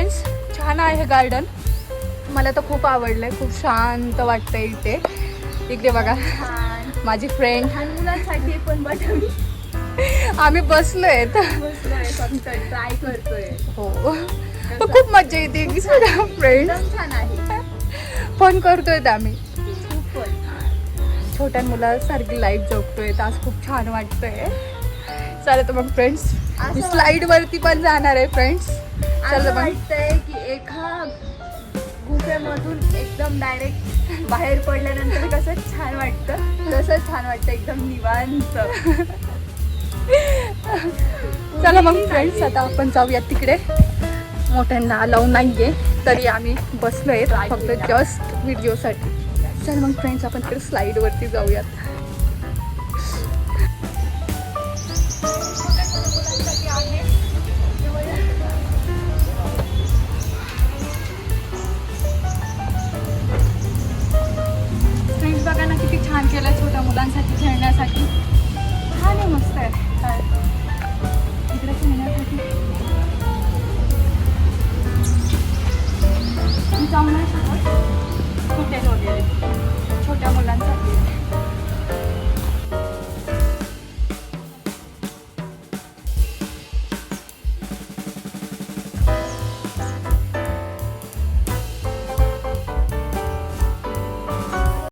Friends, छान आहे garden. मला तर खूप आवडलंय. खूप शांत वाटतंय इथे. इकडे बघा माझी फ्रेंड, लहान मुलांसाठी पण आम्ही बसलोय फक्त ट्राय करतोय. हो. खूप मजा येते फ्रेंड. छान आहे. फोन करतोय आम्ही. खूप छोट्या मुलासारखी लाईफ जगतोय. तर आज खूप छान वाटतंय. चला तर मग फ्रेंड्स, मी स्लाईड वरती पण जाणार आहे फ्रेंड्स. चला असं मग. वाटतंय की एका गुफेमधून एकदम डायरेक्ट बाहेर पडल्यानंतर कसं छान वाटतं, तसंच छान वाटतं एकदम निवांत. चला मग फ्रेंड्स, आता आपण जाऊया तिकडे. मोठ्यांना अलाऊ नाहीये तरी आम्ही बसलोय फक्त जस्ट व्हिडिओसाठी. चल मग फ्रेंड्स, आपण तिकडे स्लाईड वरती जाऊयात.